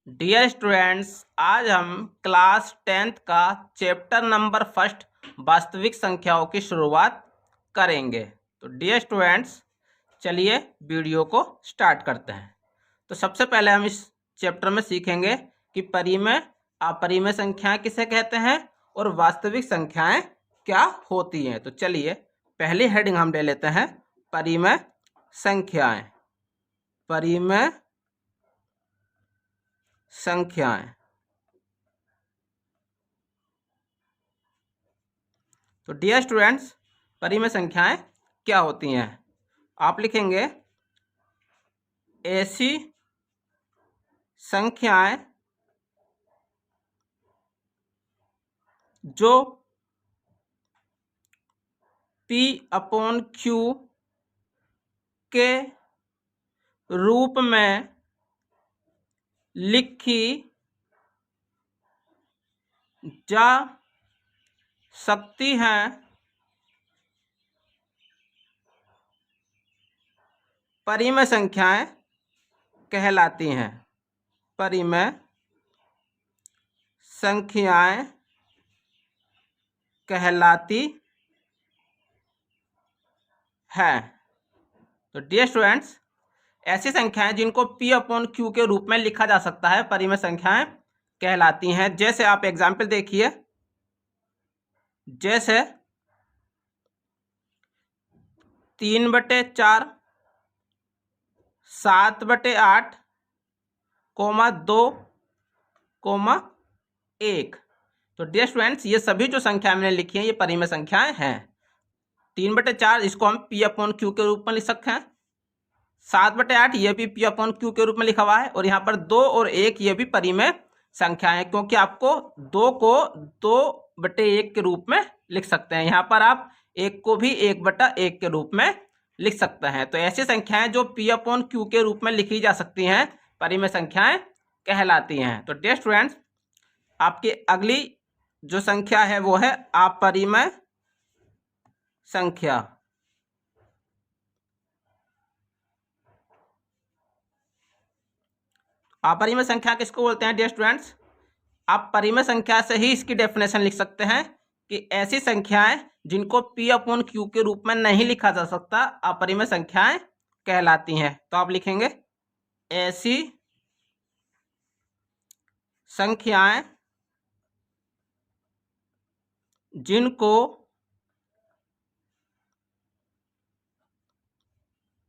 Dear students, आज हम class 10th का चैप्टर नंबर फर्स्ट वास्तविक संख्याओं की शुरुआत करेंगे। तो डियर स्टूडेंट्स, चलिए वीडियो को स्टार्ट करते हैं। तो सबसे पहले हम इस चैप्टर में सीखेंगे कि परिमेय, अपरिमेय संख्याएं किसे कहते हैं और वास्तविक संख्याएं क्या होती हैं। तो चलिए पहली हेडिंग हम ले लेते हैं, परिमेय संख्याएं। परिमेय संख्याएं। तो डियर स्टूडेंट्स, परिमेय संख्याएं क्या होती हैं? आप लिखेंगे ऐसी संख्याएं जो P/Q के रूप में लिखी जा सकती हैं, परिमेय संख्याएं कहलाती हैं। परिमेय संख्याएं कहलाती है। तो डियर स्टूडेंट्स, ऐसी संख्याएं जिनको P/Q के रूप में लिखा जा सकता है परिमेय संख्याएं कहलाती हैं। जैसे आप एग्जाम्पल देखिए, जैसे 3/4, 7/8, 2, 1। तो डियर स्टूडेंट्स, ये सभी जो संख्या मैंने लिखी है ये परिमेय संख्याएं हैं। 3/4 इसको हम P/Q के रूप में लिख सकते हैं। 7/8 ये भी P/Q के रूप में लिखा हुआ है। और यहाँ पर 2 और 1 ये भी परिमेय संख्या है, क्योंकि आपको 2 को 2/1 के रूप में लिख सकते हैं। यहाँ पर आप 1 को भी 1/1 के रूप में लिख सकते हैं। तो ऐसी संख्याएं जो P/Q के रूप में लिखी जा सकती हैं परिमेय संख्याएं कहलाती हैं। तो डियर स्टूडेंट्स, आपकी अगली जो संख्या है वो है अपरिमेय संख्या। अपरिमेय संख्या किसको बोलते हैं डियर स्टूडेंट्स? आप परिमेय संख्या से ही इसकी डेफिनेशन लिख सकते हैं कि ऐसी संख्याएं जिनको P/Q के रूप में नहीं लिखा जा सकता अपरिमेय संख्याएं कहलाती हैं। तो आप लिखेंगे ऐसी संख्याएं जिनको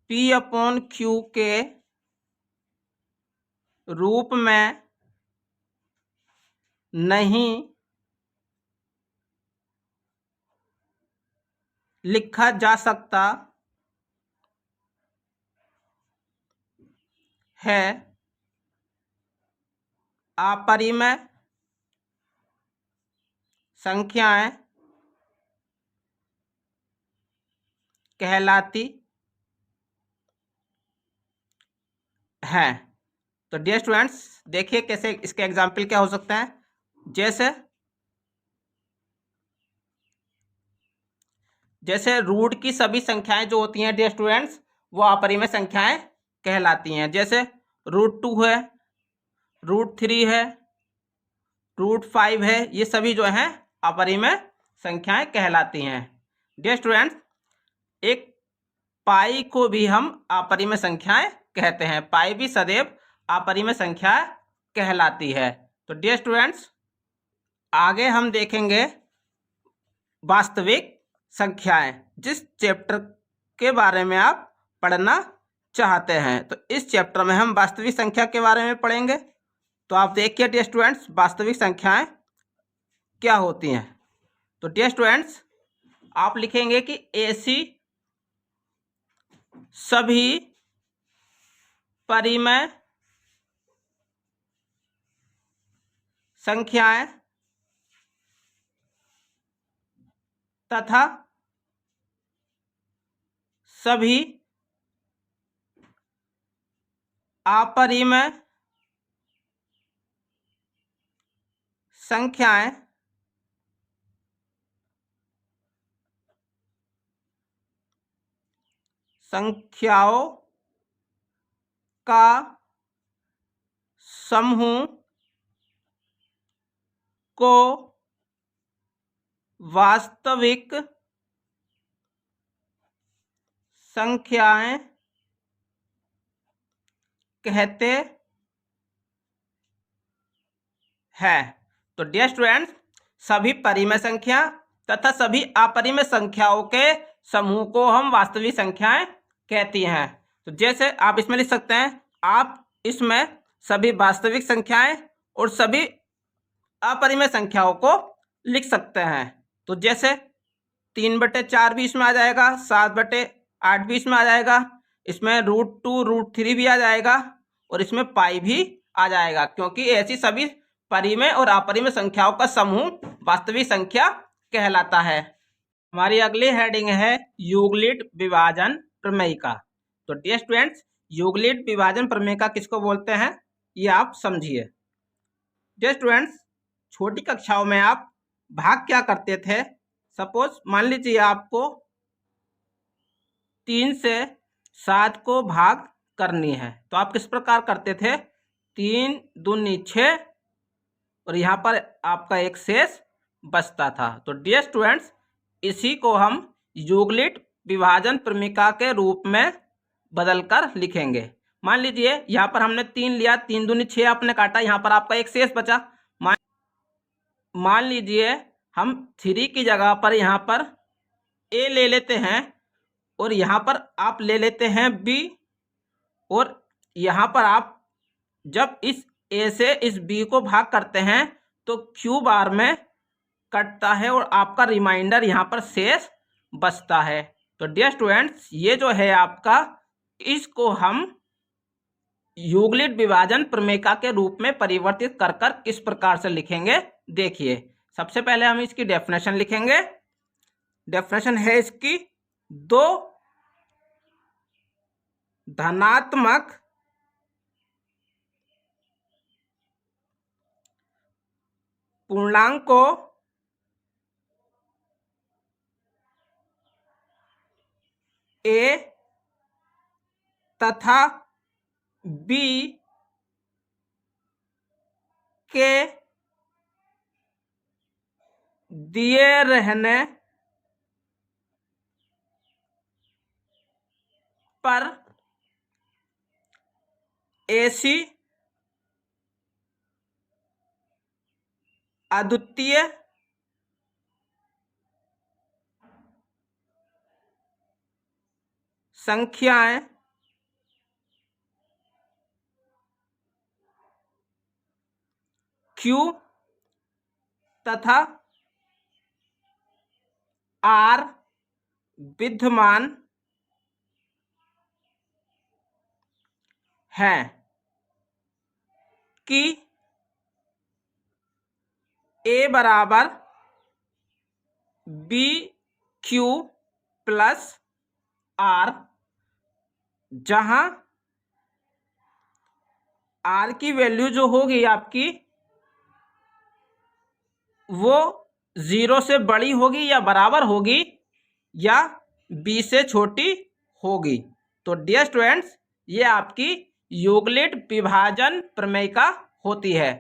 P/Q के रूप में नहीं लिखा जा सकता है, अपरिमेय संख्याएं कहलाती हैं। तो डियर स्टूडेंट्स, देखिए कैसे इसके एग्जाम्पल क्या हो सकते हैं। जैसे रूट की सभी संख्याएं जो होती हैं डियर स्टूडेंट्स, वो अपरिमेय संख्याएं कहलाती हैं। जैसे √2 है, √3 है, √5 है, ये सभी जो हैं अपरिमेय संख्याएं कहलाती हैं। डियर स्टूडेंट्स, एक पाई को भी हम अपरिमेय संख्याएं कहते हैं। पाई भी सदैव अपरिमेय संख्या कहलाती है। तो डियर स्टूडेंट्स, आगे हम देखेंगे वास्तविक संख्याएं, जिस चैप्टर के बारे में आप पढ़ना चाहते हैं। तो इस चैप्टर में हम वास्तविक संख्या के बारे में पढ़ेंगे। तो आप देखिए डियर स्टूडेंट्स, वास्तविक संख्याएं क्या होती हैं। तो डियर स्टूडेंट्स, आप लिखेंगे कि ऐसी सभी परिमेय संख्याएं तथा सभी अपरिमेय संख्याएं संख्याओं का समूह को वास्तविक संख्याएं कहते हैं। तो डियर स्टूडेंट्स, सभी परिमेय संख्या तथा सभी अपरिमेय संख्याओं के समूह को हम वास्तविक संख्याएं कहती हैं। तो जैसे आप इसमें लिख सकते हैं, आप इसमें सभी वास्तविक संख्याएं और सभी अपरिमेय संख्याओं को लिख सकते हैं। तो जैसे 3/4 भी इसमें आ जाएगा, 7/8 भी इसमें आ जाएगा, इसमें √2 √3 भी आ जाएगा और इसमें पाई भी आ जाएगा, क्योंकि ऐसी सभी परिमेय और अपरिमेय संख्याओं का समूह वास्तविक संख्या कहलाता है। हमारी अगली हेडिंग है यूक्लिड विभाजन प्रमेयिका। तो डियर स्टूडेंट्स, यूक्लिड विभाजन प्रमेयिका किसको बोलते हैं, ये आप समझिए। डियर स्टूडेंट्स, छोटी कक्षाओं में आप भाग क्या करते थे। सपोज मान लीजिए आपको 3 से 7 को भाग करनी है, तो आप किस प्रकार करते थे, 3 दूनी 6 और यहाँ पर आपका एक शेष बचता था। तो डियर स्टूडेंट्स, इसी को हम यूक्लिड विभाजन प्रमेयिका के रूप में बदलकर लिखेंगे। मान लीजिए यहाँ पर हमने 3 लिया, 3 दूनी 6 आपने काटा, यहाँ पर आपका एक शेष बचा। मान लीजिए हम 3 की जगह पर यहाँ पर ए ले लेते हैं और यहाँ पर आप ले लेते हैं बी, और यहाँ पर आप जब इस ए से इस बी को भाग करते हैं तो क्यू बार में कटता है और आपका रिमाइंडर यहाँ पर शेष बचता है। तो डियर स्टूडेंट्स, ये जो है आपका, इसको हम यूक्लिड विभाजन प्रमेयिका के रूप में परिवर्तित कर कर किस प्रकार से लिखेंगे, देखिए। सबसे पहले हम इसकी डेफिनेशन लिखेंगे। डेफिनेशन है इसकी, 2 धनात्मक पूर्णांकों ए तथा बी के दिए रहने पर ऐसी अद्वितीय संख्याएं Q तथा R विद्यमान है कि A बराबर BQ प्लस R, जहां R की वैल्यू जो होगी आपकी वो 0 से बड़ी होगी या बराबर होगी या B से छोटी होगी। तो डियर स्टूडेंट्स, ये आपकी यूक्लिड विभाजन प्रमेयिका होती है।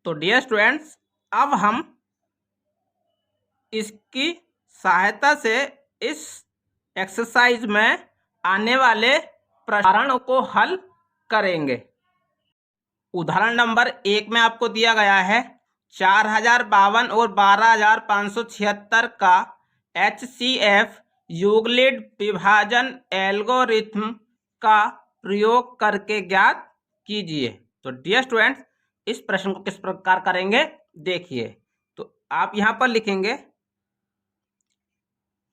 तो डियर स्टूडेंट्स, अब हम इसकी सहायता से इस एक्सरसाइज में आने वाले प्रश्नों को हल करेंगे। उदाहरण नंबर 1 में आपको दिया गया है 4052 और 12576 का HCF यूक्लिड विभाजन एल्गोरिथ्म का प्रयोग करके ज्ञात कीजिए। तो डियर स्टूडेंट्स, इस प्रश्न को किस प्रकार करेंगे, देखिए। तो आप यहां पर लिखेंगे,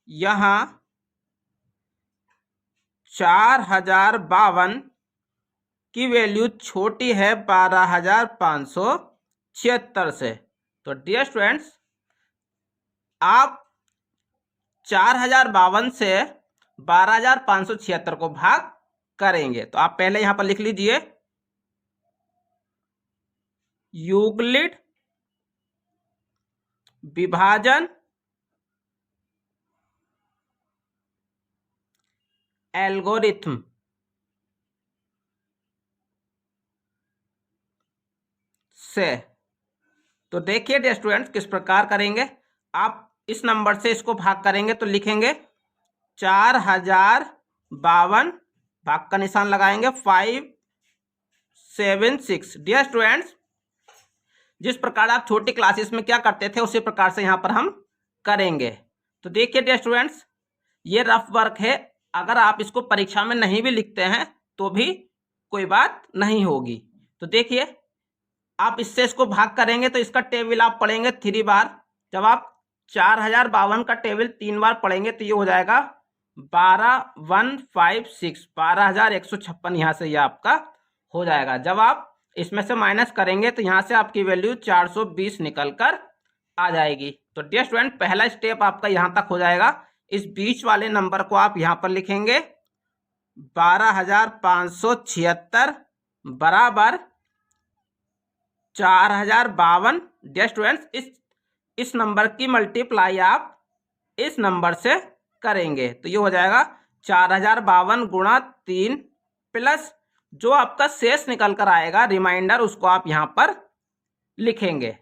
यहां 4052 की वैल्यू छोटी है 12576 से। तो डियर स्टूडेंट्स, आप 4052 से 12576 को भाग करेंगे। तो आप पहले यहां पर लिख लीजिए, यूक्लिड विभाजन एल्गोरिथ्म से। तो देखिए डियर स्टूडेंट्स किस प्रकार करेंगे। आप इस नंबर से इसको भाग करेंगे तो लिखेंगे 4052, भाग का निशान लगाएंगे 576। डियर स्टूडेंट्स, जिस प्रकार आप छोटी क्लासेस में क्या करते थे उसी प्रकार से यहाँ पर हम करेंगे। तो देखिए डियर स्टूडेंट्स, ये रफ वर्क है। अगर आप इसको परीक्षा में नहीं भी लिखते हैं तो भी कोई बात नहीं होगी। तो देखिए, आप इससे इसको भाग करेंगे तो इसका टेबल आप पढ़ेंगे 3 बार। जब आप 4052 का टेबल 3 बार पढ़ेंगे तो ये हो जाएगा 12156, 12156 यहाँ से ये आपका हो जाएगा। जब आप इसमें से माइनस करेंगे तो यहाँ से आपकी वैल्यू 420 निकल कर आ जाएगी। तो डियर स्टूडेंट, पहला स्टेप आपका यहाँ तक हो जाएगा। इस बीच वाले नंबर को आप यहाँ पर लिखेंगे 12576 बराबर 4052। डियर स्टूडेंट्स, इस नंबर की मल्टीप्लाई आप इस नंबर से करेंगे तो ये हो जाएगा 4052 गुणा 3 प्लस जो आपका शेष निकल कर आएगा रिमाइंडर, उसको आप यहां पर लिखेंगे।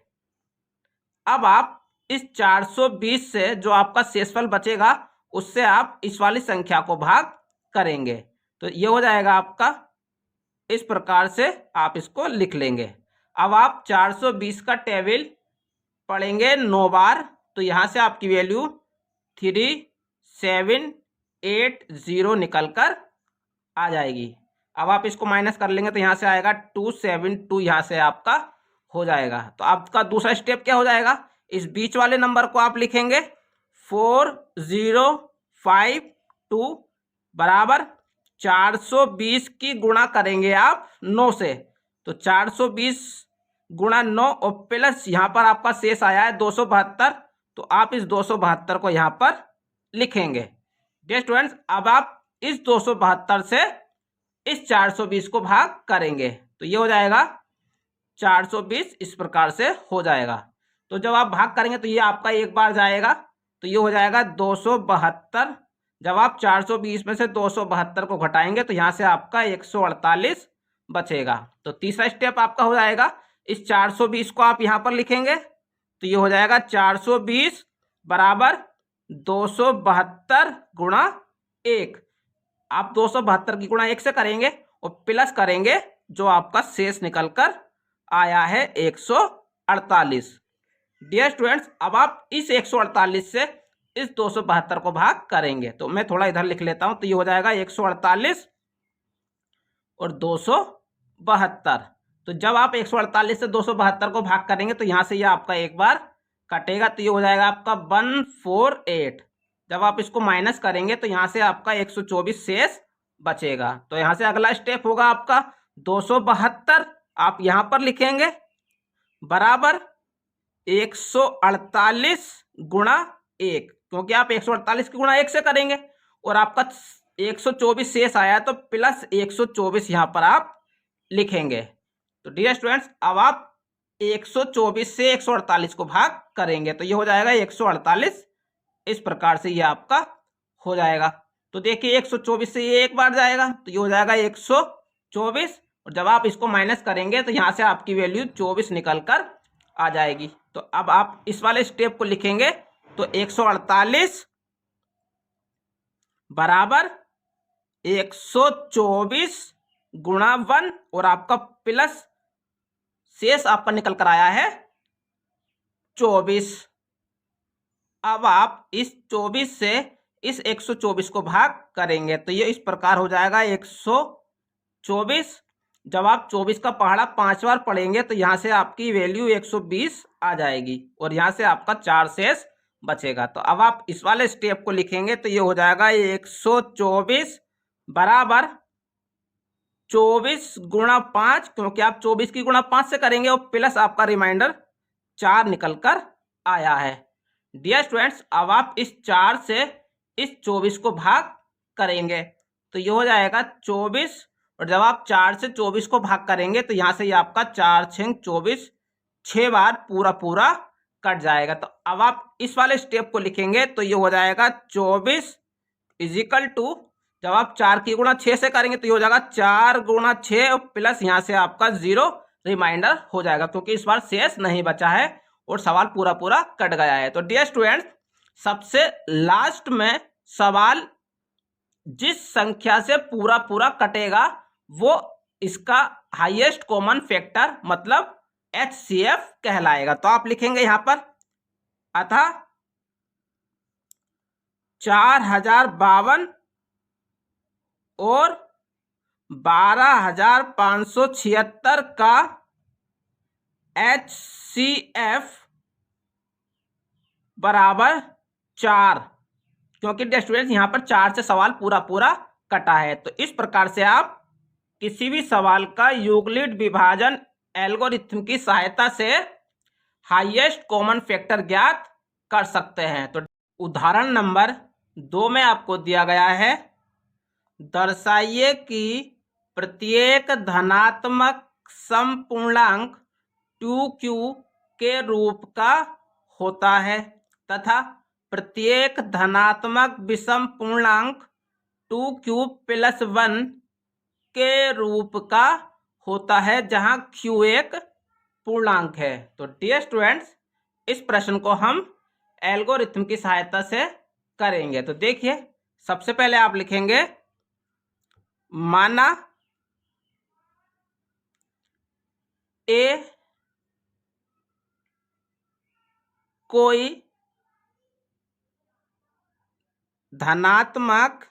अब आप इस 420 से जो आपका शेषफल बचेगा उससे आप इस वाली संख्या को भाग करेंगे तो ये हो जाएगा आपका। इस प्रकार से आप इसको लिख लेंगे। अब आप 420 का टेबल पढ़ेंगे 9 बार तो यहाँ से आपकी वैल्यू 3780 निकल कर आ जाएगी। अब आप इसको माइनस कर लेंगे तो यहाँ से आएगा 272, यहाँ से आपका हो जाएगा। तो आपका दूसरा स्टेप क्या हो जाएगा, इस बीच वाले नंबर को आप लिखेंगे 4052 बराबर 420 की गुणा करेंगे आप 9 से। तो 420 गुणा 9 और प्लस यहाँ पर आपका शेष आया है 272, तो आप इस 272 को यहाँ पर लिखेंगे। डियर स्टूडेंट्स, अब आप इस 272 से इस 420 को भाग करेंगे तो ये हो जाएगा 420, इस प्रकार से हो जाएगा। तो जब आप भाग करेंगे तो ये आपका एक बार जाएगा तो ये हो जाएगा 272। जब आप 420 में से 272 को घटाएंगे तो यहाँ से आपका 148 बचेगा। तो तीसरा स्टेप आपका हो जाएगा, इस 420 को आप यहाँ पर लिखेंगे तो ये हो जाएगा 420 बराबर 272 गुणा 1। आप 272 की गुणा 1 से करेंगे और प्लस करेंगे जो आपका शेष निकल कर आया है 148। डियर स्टूडेंट्स, अब आप इस 148 से इस 272 को भाग करेंगे तो मैं थोड़ा इधर लिख लेता हूं तो ये हो जाएगा 148 और 272। तो जब आप 148 से 272 को भाग करेंगे तो यहां से ये आपका एक बार कटेगा तो ये हो जाएगा आपका 148। जब आप इसको माइनस करेंगे तो यहाँ से आपका 124 शेष बचेगा। तो यहाँ से अगला स्टेप होगा आपका 272 आप यहाँ पर लिखेंगे बराबर 148 गुणा 1, क्योंकि आप 148 की गुणा 1 से करेंगे और आपका 124 शेष आया तो प्लस 124 यहाँ पर आप लिखेंगे। तो डियर स्टूडेंट्स, अब आप 124 से 148 को भाग करेंगे तो ये हो जाएगा 148। इस प्रकार से ये आपका हो जाएगा। तो देखिए 124 से ये एक बार जाएगा तो ये हो जाएगा 124 और जब आप इसको माइनस करेंगे तो यहाँ से आपकी वैल्यू 24 निकल कर आ जाएगी। तो अब आप इस वाले स्टेप को लिखेंगे तो 148 बराबर 124 गुणा 1 और आपका प्लस शेष आपका निकल कर आया है 24। अब आप इस 24 से इस 124 को भाग करेंगे तो ये इस प्रकार हो जाएगा 124। जब आप 24 का पहाड़ा 5 बार पढ़ेंगे तो यहाँ से आपकी वैल्यू 120 आ जाएगी और यहाँ से आपका 4 शेष बचेगा। तो अब आप इस वाले स्टेप को लिखेंगे तो ये हो जाएगा 124 बराबर 24 गुणा 5, क्योंकि आप 24 की गुणा 5 से करेंगे और प्लस आपका रिमाइंडर 4 निकल कर आया है। डियर स्टूडेंट्स, अब आप इस 4 से इस 24 को भाग करेंगे तो ये हो जाएगा 24 और जब आप 4 से 24 को भाग करेंगे तो यहाँ से ये आपका 4 6 24 6 बार पूरा कट जाएगा। तो अब आप इस वाले स्टेप को लिखेंगे तो ये हो जाएगा 24 इजिकल टू, जब आप 4 की गुणा 6 से करेंगे तो ये हो जाएगा 4 गुणा 6 और प्लस यहाँ से आपका 0 रिमाइंडर हो जाएगा, क्योंकि इस बार शेष नहीं बचा है और सवाल पूरा पूरा कट गया है। तो डियर स्टूडेंट्स, सबसे लास्ट में सवाल जिस संख्या से पूरा पूरा कटेगा वो इसका हाईएस्ट कॉमन फैक्टर मतलब HCF कहलाएगा। तो आप लिखेंगे यहां पर अतः 4052 और 12576 का HCF बराबर 4, क्योंकि स्टूडेंट्स यहां पर 4 से सवाल पूरा पूरा कटा है। तो इस प्रकार से आप किसी भी सवाल का यूक्लिड विभाजन एल्गोरिथ्म की सहायता से हाईएस्ट कॉमन फैक्टर ज्ञात कर सकते हैं। तो उदाहरण नंबर 2 में आपको दिया गया है, दर्शाइए कि प्रत्येक धनात्मक समपूर्णांक 2q के रूप का होता है तथा प्रत्येक धनात्मक विषम पूर्णांक 2q + 1 के रूप का होता है, जहां q एक पूर्णांक है। तो डियर स्टूडेंट्स, इस प्रश्न को हम एल्गोरिथ्म की सहायता से करेंगे। तो देखिए, सबसे पहले आप लिखेंगे, माना ए कोई धनात्मक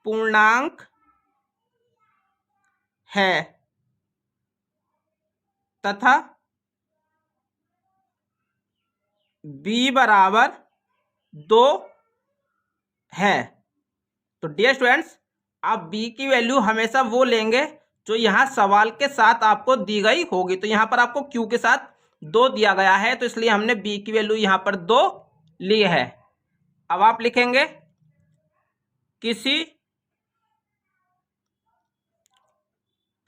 पूर्णांक है तथा b बराबर 2 है। तो डियर स्टूडेंट्स, आप b की वैल्यू हमेशा वो लेंगे जो यहाँ सवाल के साथ आपको दी गई होगी। तो यहाँ पर आपको q के साथ 2 दिया गया है, तो इसलिए हमने b की वैल्यू यहाँ पर 2 ली है। अब आप लिखेंगे, किसी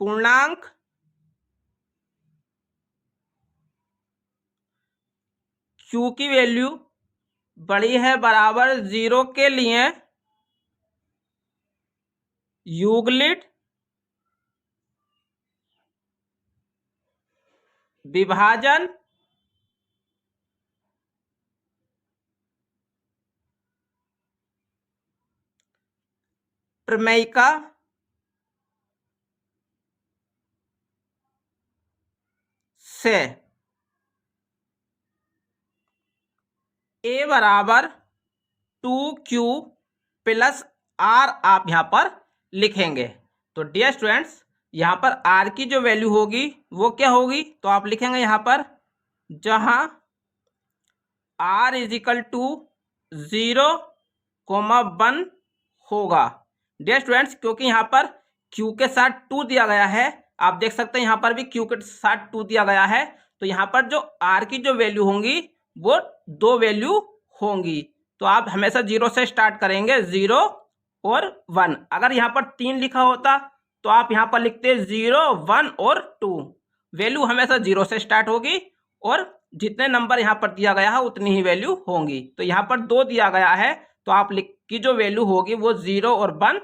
पूर्णांक q की वैल्यू बड़ी है बराबर 0 के लिए यूक्लिड विभाजन प्रमेय का से a बराबर 2q + r आप यहां पर लिखेंगे। तो डियर स्टूडेंट्स, यहां पर r की जो वैल्यू होगी वो क्या होगी, तो आप लिखेंगे यहां पर, जहां r = 0, 1 होगा। डियर स्टूडेंट्स, क्योंकि यहां पर q के साथ 2 दिया गया है, आप देख सकते हैं यहां पर भी q के साथ 2 दिया गया है, तो यहां पर जो r की जो वैल्यू होंगी वो 2 वैल्यू होंगी। तो आप हमेशा 0 से स्टार्ट करेंगे, 0 और 1। अगर यहाँ पर 3 लिखा होता तो आप यहाँ पर लिखते 0, 1 और 2। वैल्यू हमेशा 0 से स्टार्ट होगी और जितने नंबर यहाँ पर दिया गया है उतनी ही वैल्यू होंगी। तो यहाँ पर 2 दिया गया है, तो आप की जो वैल्यू होगी वो 0 और 1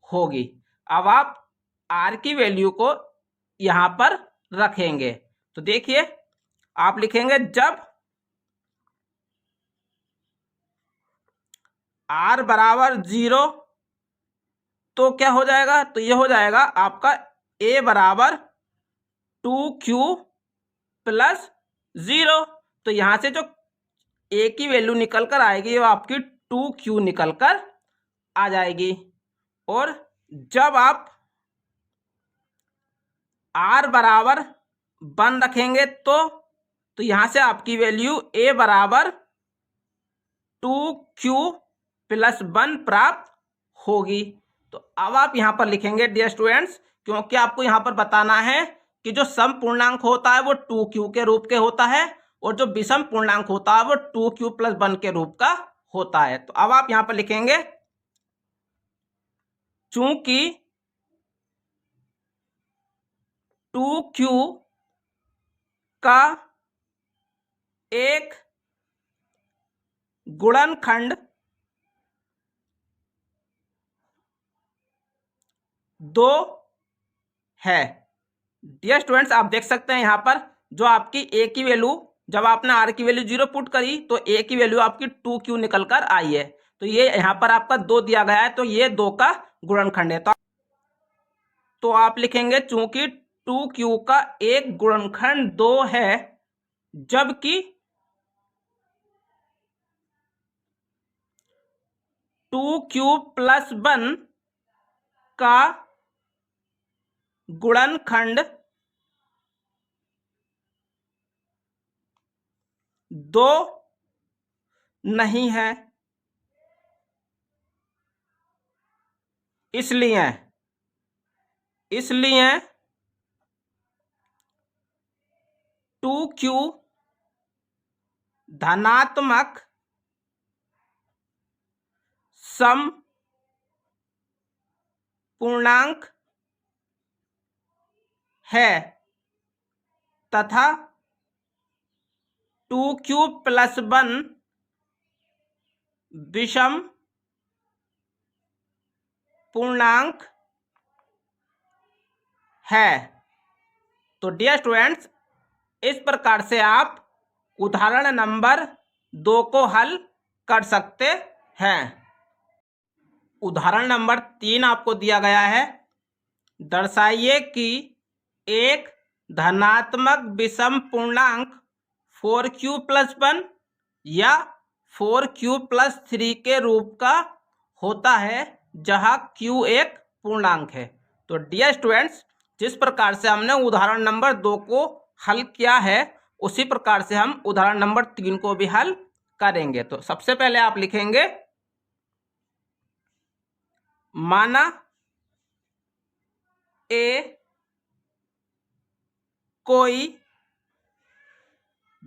होगी। अब आप r की वैल्यू को यहाँ पर रखेंगे। तो देखिए, आप लिखेंगे, जब r बराबर 0 तो क्या हो जाएगा, तो ये हो जाएगा आपका a बराबर 2q + 0। तो यहां से जो a की वैल्यू निकल कर आएगी वो आपकी 2q निकल कर आ जाएगी। और जब आप r बराबर 1 रखेंगे तो यहां से आपकी वैल्यू a बराबर 2q + 1 प्राप्त होगी। तो अब आप यहां पर लिखेंगे डियर स्टूडेंट्स, क्योंकि आपको यहां पर बताना है कि जो सम पूर्णांक होता है वो 2q के रूप के होता है और जो विषम पूर्णांक होता है वो 2q + 1 के रूप का होता है। तो अब आप यहां पर लिखेंगे, चूंकि 2q का एक गुणनखंड 2 है। डियर स्टूडेंट्स, आप देख सकते हैं यहाँ पर जो आपकी ए की वैल्यू, जब आपने आर की वैल्यू 0 पुट करी तो ए की वैल्यू आपकी 2q निकल कर आई है। तो ये यहाँ पर आपका 2 दिया गया है, तो ये 2 का गुणनखंड है। तो आप लिखेंगे चूंकि 2q का एक गुणनखंड 2 है, जबकि 2q + 1 का गुणनखंड 2 नहीं है। इसलिए 2q धनात्मक सम पूर्णांक है तथा 2q + 1 विषम पूर्णांक है। तो डियर स्टूडेंट्स, इस प्रकार से आप उदाहरण नंबर 2 को हल कर सकते हैं। उदाहरण नंबर 3 आपको दिया गया है। दर्शाइए कि एक धनात्मक विषम पूर्णांक 4q + 1 या 4q + 3 के रूप का होता है जहां q एक पूर्णांक है। तो डियर स्टूडेंट्स, जिस प्रकार से हमने उदाहरण नंबर 2 को हल किया है, उसी प्रकार से हम उदाहरण नंबर 3 को भी हल करेंगे। तो सबसे पहले आप लिखेंगे, माना ए कोई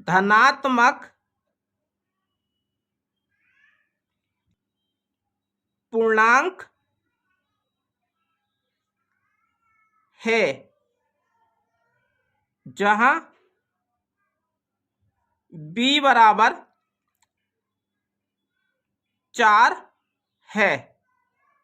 धनात्मक पूर्णांक है जहां b = 4 है।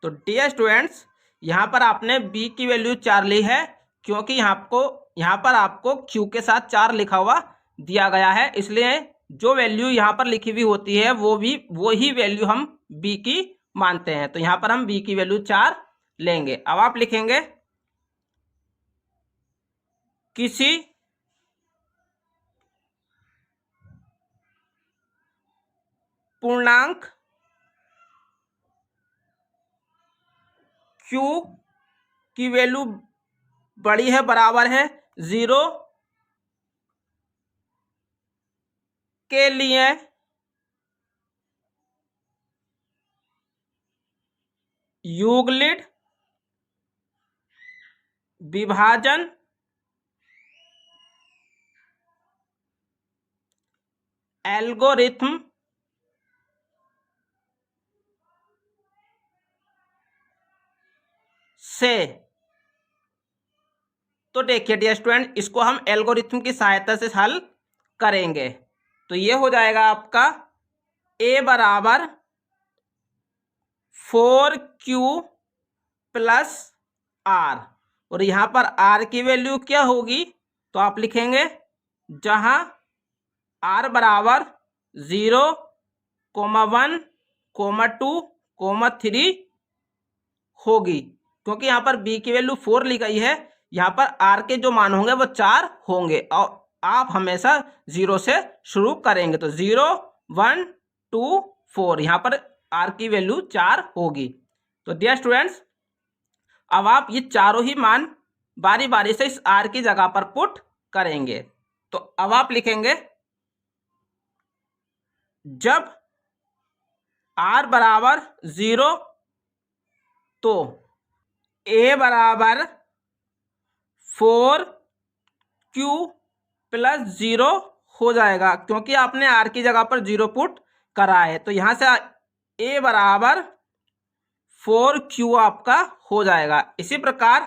तो डियर स्टूडेंट्स, यहाँ पर आपने b की वैल्यू 4 ली है, क्योंकि यहाँ पर आपको q के साथ 4 लिखा हुआ दिया गया है। इसलिए जो वैल्यू यहाँ पर लिखी हुई होती है वो ही वैल्यू हम b की मानते हैं। तो यहाँ पर हम b की वैल्यू 4 लेंगे। अब आप लिखेंगे, किसी पूर्णांक q की वैल्यू बड़ी है, बराबर है 0 के लिए यूक्लिड विभाजन एल्गोरिथम से। तो देखिए डियर स्टूडेंट, इसको हम एल्गोरिथम की सहायता से हल करेंगे। तो ये हो जाएगा आपका a = 4q + r, और यहाँ पर r की वैल्यू क्या होगी, तो आप लिखेंगे जहां r = 0, 1, 2, 3 होगी। क्योंकि यहाँ पर b की वैल्यू 4 ली गई है, यहाँ पर r के जो मान होंगे वो 4 होंगे, और आप हमेशा 0 से शुरू करेंगे। तो 0, 1, 2, 4, यहाँ पर r की वैल्यू 4 होगी। तो डियर स्टूडेंट्स, अब आप ये चारों ही मान बारी बारी से इस r की जगह पर पुट करेंगे। तो अब आप लिखेंगे, जब r = 0 तो a = 4q + 0 हो जाएगा, क्योंकि आपने r की जगह पर 0 पुट करा है। तो यहां से a = 4q आपका हो जाएगा। इसी प्रकार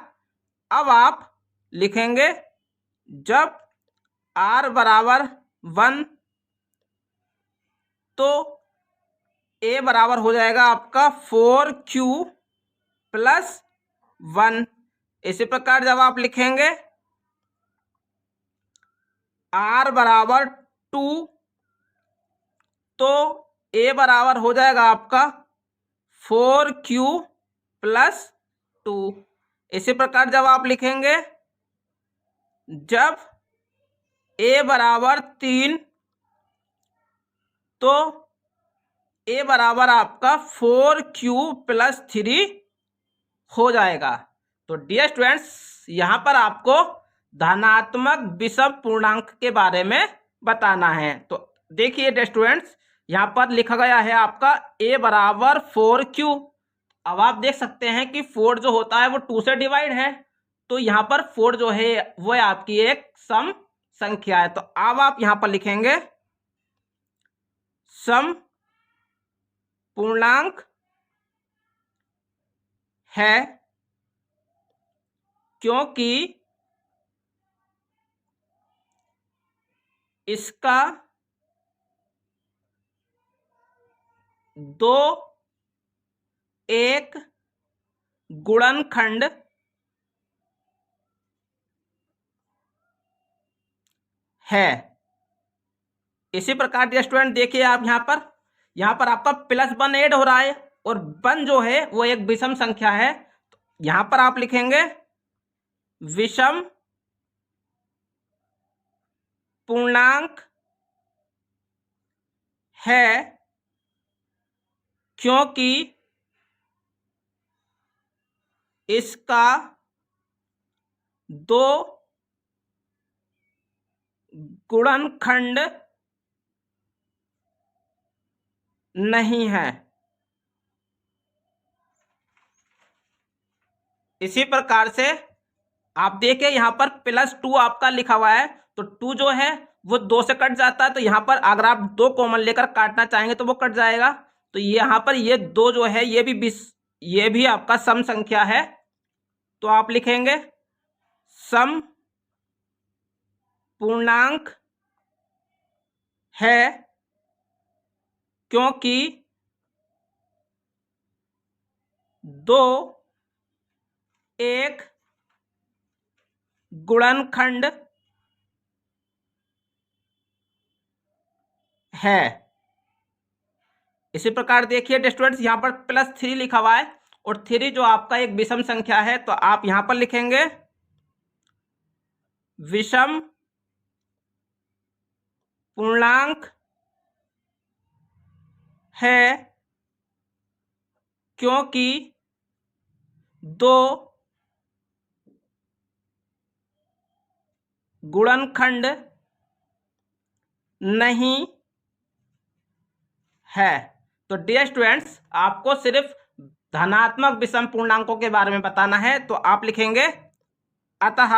अब आप लिखेंगे, जब r = 1 तो a बराबर हो जाएगा आपका 4q + 1, इसी प्रकार जब आप लिखेंगे R बराबर 2 तो A बराबर हो जाएगा आपका 4Q प्लस 2। इसी प्रकार जब आप लिखेंगे जब A बराबर 3 तो A बराबर आपका 4Q प्लस 3 हो जाएगा। तो डियर स्टूडेंट्स, यहाँ पर आपको धनात्मक विषम पूर्णांक के बारे में बताना है। तो देखिए डियर स्टूडेंट्स, यहाँ पर लिखा गया है आपका A बराबर 4Q। अब आप देख सकते हैं कि 4 जो होता है वो 2 से डिवाइड है, तो यहाँ पर 4 जो है वो आपकी एक सम संख्या है। तो अब आप यहाँ पर लिखेंगे सम पूर्णांक है क्योंकि इसका 2 एक गुणनखंड है। इसी प्रकार के स्टूडेंट देखिए आप यहाँ पर आपका +1 ऐड हो रहा है और 1 जो है वो एक विषम संख्या है। तो यहाँ पर आप लिखेंगे विषम पूर्णांक है क्योंकि इसका 2 गुणनखंड नहीं है। इसी प्रकार से आप देखिए यहाँ पर +2 आपका लिखा हुआ है, तो 2 जो है वो 2 से कट जाता है। तो यहाँ पर अगर आप 2 कॉमन लेकर काटना चाहेंगे तो वो कट जाएगा। तो यहाँ पर ये 2 जो है ये भी आपका सम संख्या है। तो आप लिखेंगे सम पूर्णांक है क्योंकि 2 एक गुणनखंड है। इसी प्रकार देखिए स्टूडेंट्स, यहाँ पर +3 लिखा हुआ है और 3 जो आपका एक विषम संख्या है। तो आप यहाँ पर लिखेंगे विषम पूर्णांक है क्योंकि 2 गुणनखंड नहीं है। तो डियर स्टूडेंट्स, आपको सिर्फ धनात्मक विषम पूर्णांकों के बारे में बताना है। तो आप लिखेंगे अतः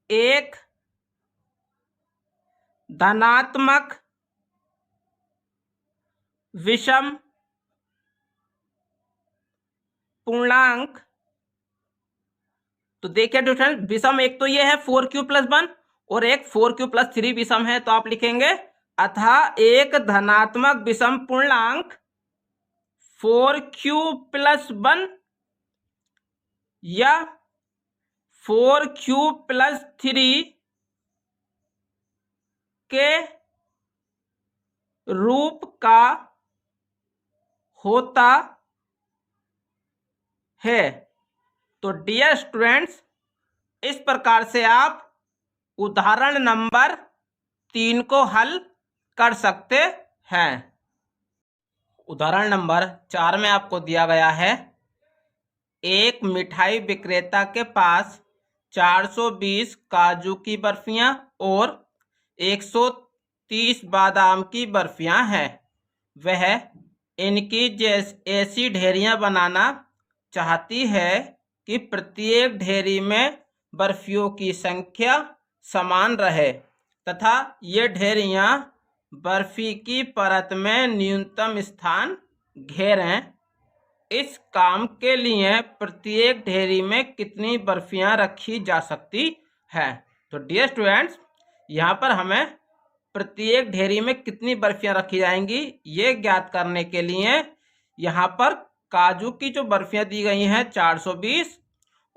एक धनात्मक विषम पूर्णांक, तो देखिए स्टूडेंट, विषम एक तो ये है 4Q + 1 और एक 4Q + 3 विषम है। तो आप लिखेंगे अतः एक धनात्मक विषम पूर्णांक 4Q + 1 या 4Q + 3 के रूप का होता है। तो डियर स्टूडेंट्स, इस प्रकार से आप उदाहरण नंबर 3 को हल कर सकते हैं। उदाहरण नंबर 4 में आपको दिया गया है एक मिठाई विक्रेता के पास 420 काजू की बर्फियां और 130 बादाम की बर्फियां हैं। वह इनकी ऐसी ढेरियां बनाना चाहती है कि प्रत्येक ढेरी में बर्फियों की संख्या समान रहे तथा ये ढेरियां बर्फी की परत में न्यूनतम स्थान घेरें। इस काम के लिए प्रत्येक ढेरी में कितनी बर्फियां रखी जा सकती है। तो डियर स्टूडेंट्स, यहाँ पर हमें प्रत्येक ढेरी में कितनी बर्फियां रखी जाएंगी ये ज्ञात करने के लिए यहाँ पर काजू की जो बर्फियां दी गई हैं 420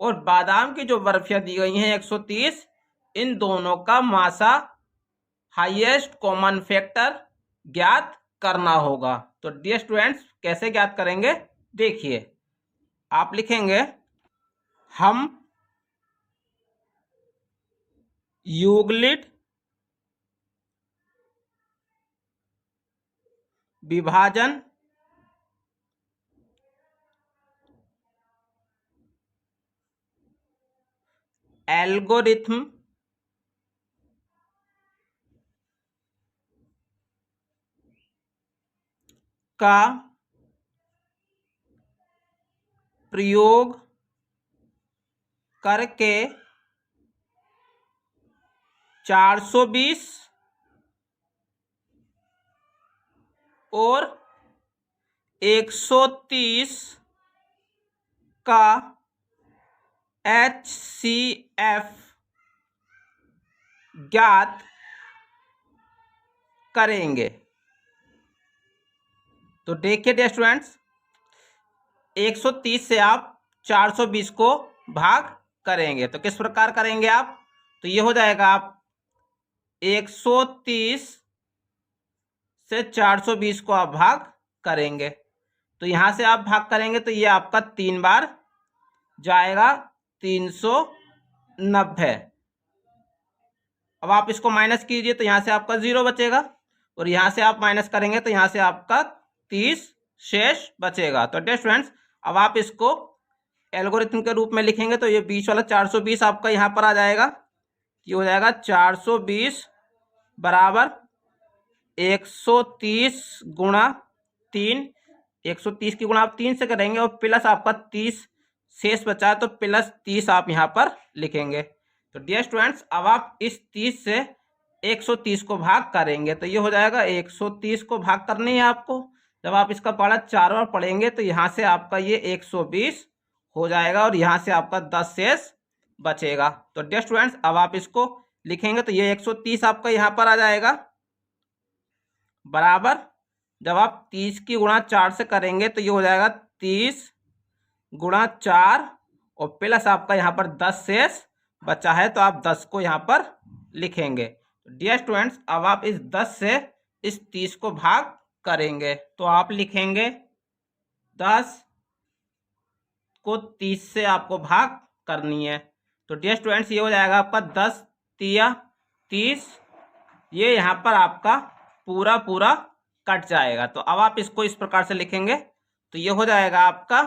और बादाम की जो बर्फियां दी गई हैं 130, इन दोनों का मासा हाईएस्ट कॉमन फैक्टर ज्ञात करना होगा। तो डियर स्टूडेंट्स कैसे ज्ञात करेंगे, देखिए आप लिखेंगे हम यूक्लिड विभाजन एल्गोरिथम का प्रयोग करके 420 और 130 का HCF ज्ञात करेंगे। तो देखिए डियर स्टूडेंट्स, 130 से आप 420 को भाग करेंगे तो किस प्रकार करेंगे आप, तो ये हो जाएगा आप 130 से 420 को आप भाग करेंगे तो यहां से आप भाग करेंगे तो ये आपका 3 बार जाएगा 390। अब आप इसको माइनस कीजिए तो यहां से आपका 0 बचेगा और यहां से आप माइनस करेंगे तो यहां से आपका 30 शेष बचेगा। तो डियर स्टूडेंट्स अब आप इसको एल्गोरिथम के रूप में लिखेंगे तो ये बीच वाला 420 आपका यहाँ पर आ जाएगा, ये हो जाएगा 420 बराबर 130 गुणा 3, 130 की गुणा आप 3 से करेंगे और प्लस आपका 30 शेष बचा है तो प्लस 30 आप यहाँ पर लिखेंगे। तो डियर स्टूडेंट्स अब आप इस 30 से 130 को भाग करेंगे तो ये हो जाएगा 130 को भाग करनी है आपको। जब आप इसका पढ़ा 4 बार पढ़ेंगे तो यहाँ से आपका ये 120 हो जाएगा और यहाँ से आपका 10 शेष बचेगा। तो डियर स्टूडेंट्स अब आप इसको लिखेंगे तो ये 130 आपका यहाँ पर आ जाएगा बराबर, जब आप 30 की गुणा 4 से करेंगे तो ये हो जाएगा 30 गुणा 4 और प्लस आपका यहाँ पर 10 शेष बचा है तो आप 10 को यहाँ पर लिखेंगे। डियर स्टूडेंट्स अब आप इस 10 से इस 30 को भाग करेंगे तो आप लिखेंगे 10 को 30 से आपको भाग करनी है। तो डियर स्टूडेंट्स ये हो जाएगा आपका 10 तिया 30, ये यहाँ पर आपका पूरा पूरा कट जाएगा। तो अब आप इसको इस प्रकार से लिखेंगे तो ये हो जाएगा आपका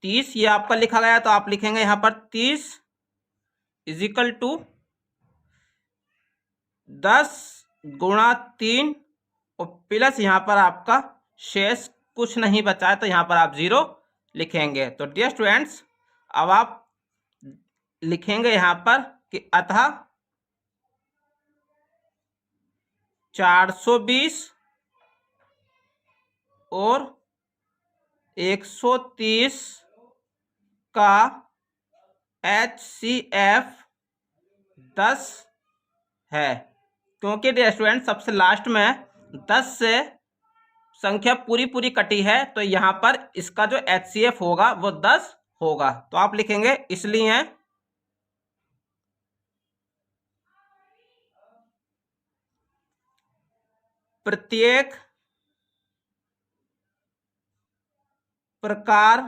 30, ये आपका लिखा गया तो आप लिखेंगे यहाँ पर 30 इजिकल टू 10 गुणा 3 और प्लस यहाँ पर आपका शेष कुछ नहीं बचा है तो यहाँ पर आप 0 लिखेंगे। तो डियर स्टूडेंट्स अब आप लिखेंगे यहाँ पर कि अतः 420 और 130 का HCF 10 है, क्योंकि डियर स्टूडेंट सबसे लास्ट में 10 से संख्या पूरी पूरी कटी है तो यहाँ पर इसका जो HCF होगा वो 10 होगा। तो आप लिखेंगे इसलिए प्रत्येक प्रकार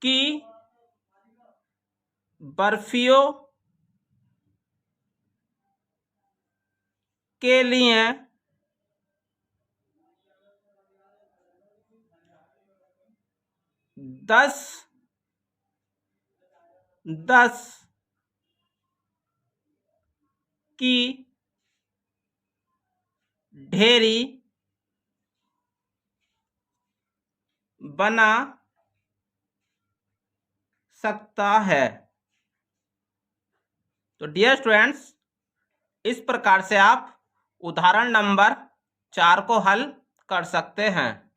की बर्फियों के लिए 10 की ढेरी बना सकता है। तो डियर स्टूडेंट्स इस प्रकार से आप उदाहरण नंबर 4 को हल कर सकते हैं।